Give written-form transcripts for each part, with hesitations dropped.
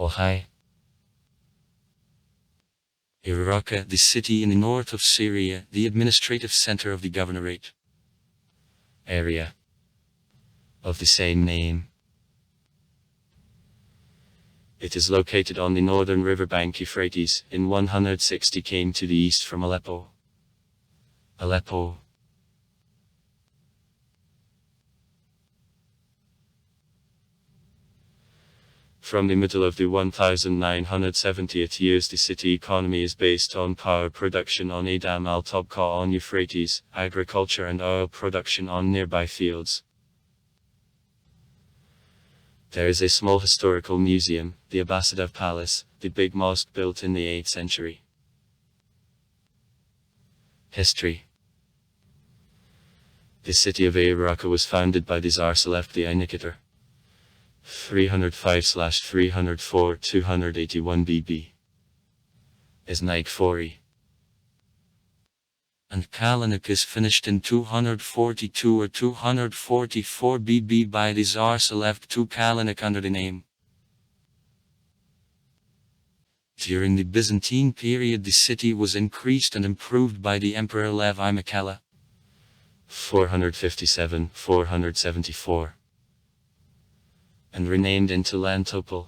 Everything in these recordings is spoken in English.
Ohio. Raqqa, the city in the north of Syria, the administrative center of the governorate area of the same name. It is located on the northern riverbank Euphrates, in 160 km to the east from Aleppo. From the middle of the 1970th years, the city economy is based on power production on Adam al-Tabqa on Euphrates, agriculture and oil production on nearby fields. There is a small historical museum, the Abbasid Palace, the big mosque built in the 8th century. History. The city of Raqqa was founded by the Tsar Salef the Nicator. 305/304 281 BB. Is Nike and Kalanick is finished in 242 or 244 BB by the Tsar Salef II Kalanick under the name. During the Byzantine period, the city was increased and improved by the Emperor Lev I Mikhail 457-474 and renamed into Lantopol.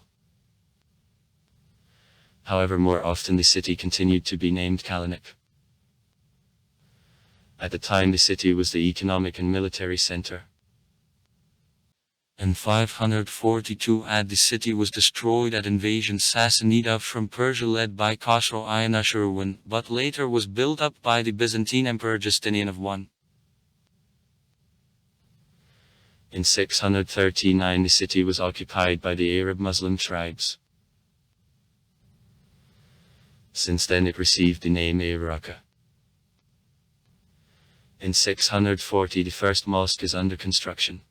However, more often the city continued to be named Kalanick. At the time, the city was the economic and military center. In 542 AD, the city was destroyed at invasion Sassanida from Persia led by Khosrow I Anushirwan, but later was built up by the Byzantine Emperor Justinian of 1. In 639 the city was occupied by the Arab Muslim tribes. Since then it received the name Raqqa. In 640 the first mosque is under construction.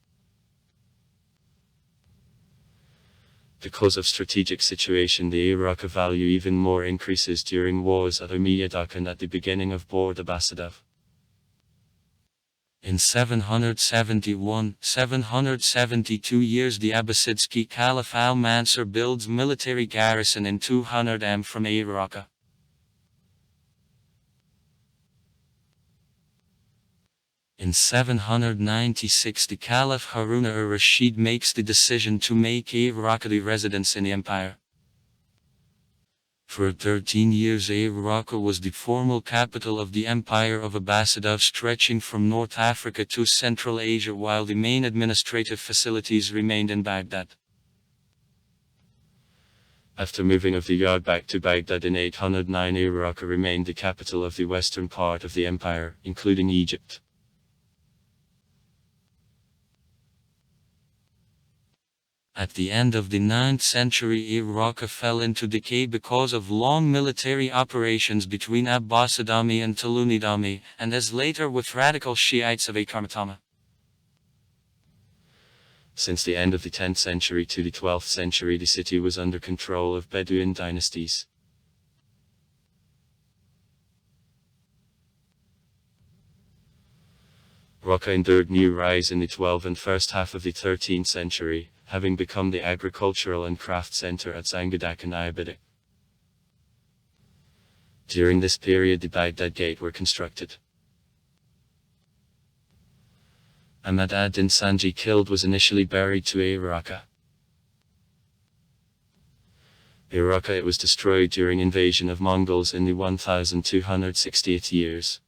Because of strategic situation, the Raqqa value even more increases during wars at Umayyad and at the beginning of Board Abbasid. In 772 years the Abbasidski Caliph al-Mansur builds military garrison in 200 m from Raqqa. In 796 the Caliph Harun al-Rashid makes the decision to make Raqqa the residence in the empire. For 13 years Raqqa was the formal capital of the Empire of Abbasid, stretching from North Africa to Central Asia, while the main administrative facilities remained in Baghdad. After moving of the yard back to Baghdad in 809, Raqqa remained the capital of the western part of the empire, including Egypt. At the end of the 9th century, Raqqa fell into decay because of long military operations between Abbasidami and Tulunidami, and as later with radical Shiites of Karmatama. Since the end of the 10th century to the 12th century, the city was under control of Bedouin dynasties. Raqqa endured new rise in the 12th and first half of the 13th century, having become the agricultural and craft center at Zangadak and Ayabidik. During this period the Baghdad Gate were constructed. Ahmad ad-Din Sanji killed was initially buried to Raqqa. Raqqa, it was destroyed during invasion of Mongols in the 1260th years.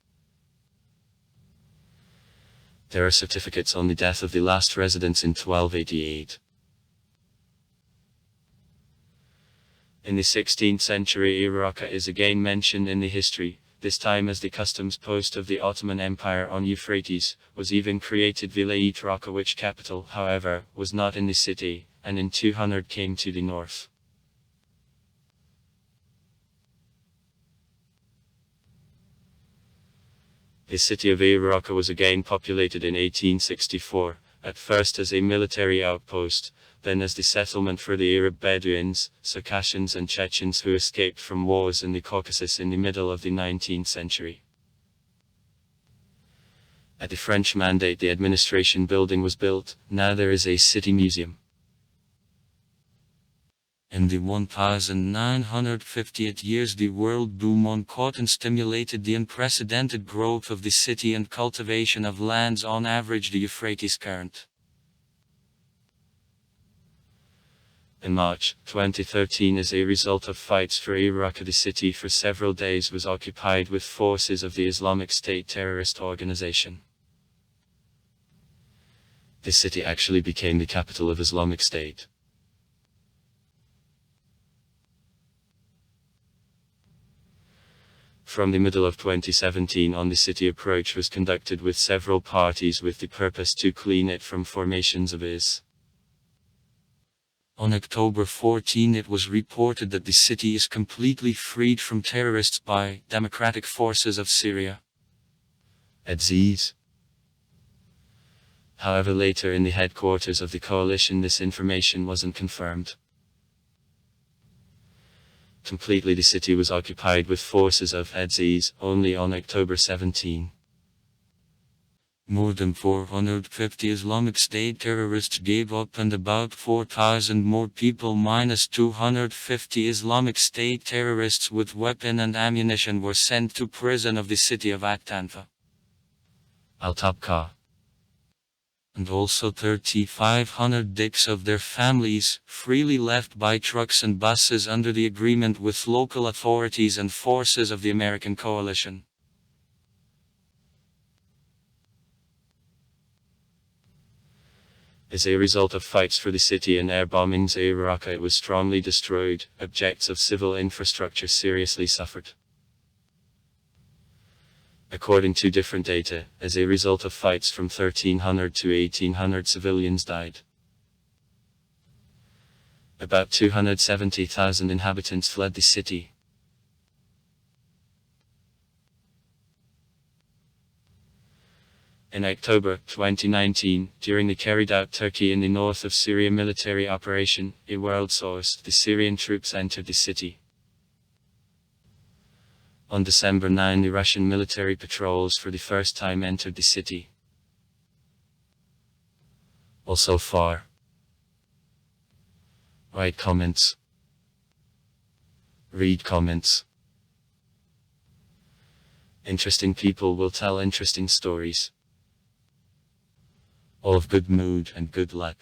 There are certificates on the death of the last residents in 1288. In the 16th century, Raqqa is again mentioned in the history, this time as the customs post of the Ottoman Empire on Euphrates, was even created Vilayet Raqqa, which capital, however, was not in the city, and in 200 came to the north. The city of Raqqa was again populated in 1864, at first as a military outpost, then as the settlement for the Arab Bedouins, Circassians and Chechens who escaped from wars in the Caucasus in the middle of the 19th century. At the French mandate the administration building was built, now there is a city museum. In the 1950th years, the world boom on cotton stimulated the unprecedented growth of the city and cultivation of lands on average the Euphrates current. In March 2013, as a result of fights for Raqqa, the city for several days was occupied with forces of the Islamic State terrorist organization. This city actually became the capital of Islamic State. From the middle of 2017 on, the city approach was conducted with several parties with the purpose to clean it from formations of IS. On October 14, it was reported that the city is completely freed from terrorists by democratic forces of Syria. Aziz. However, later in the headquarters of the coalition, this information wasn't confirmed. Completely, the city was occupied with forces of Aziz only on October 17. More than 450 Islamic State terrorists gave up, and about 4,000 more people minus 250 Islamic State terrorists with weapon and ammunition were sent to prison of the city of Aktanfa. Al-Tabqa. And also 3,500 dicks of their families, freely left by trucks and buses under the agreement with local authorities and forces of the American coalition. As a result of fights for the city and air bombings in Raqqa, it was strongly destroyed. Objects of civil infrastructure seriously suffered. According to different data, as a result of fights from 1300 to 1800, civilians died. About 270,000 inhabitants fled the city. In October 2019, during the carried out Turkey in the north of Syria military operation, a world source, the Syrian troops entered the city. On December 9, the Russian military patrols for the first time entered the city. Also far. Write comments. Read comments. Interesting people will tell interesting stories. All of good mood and good luck.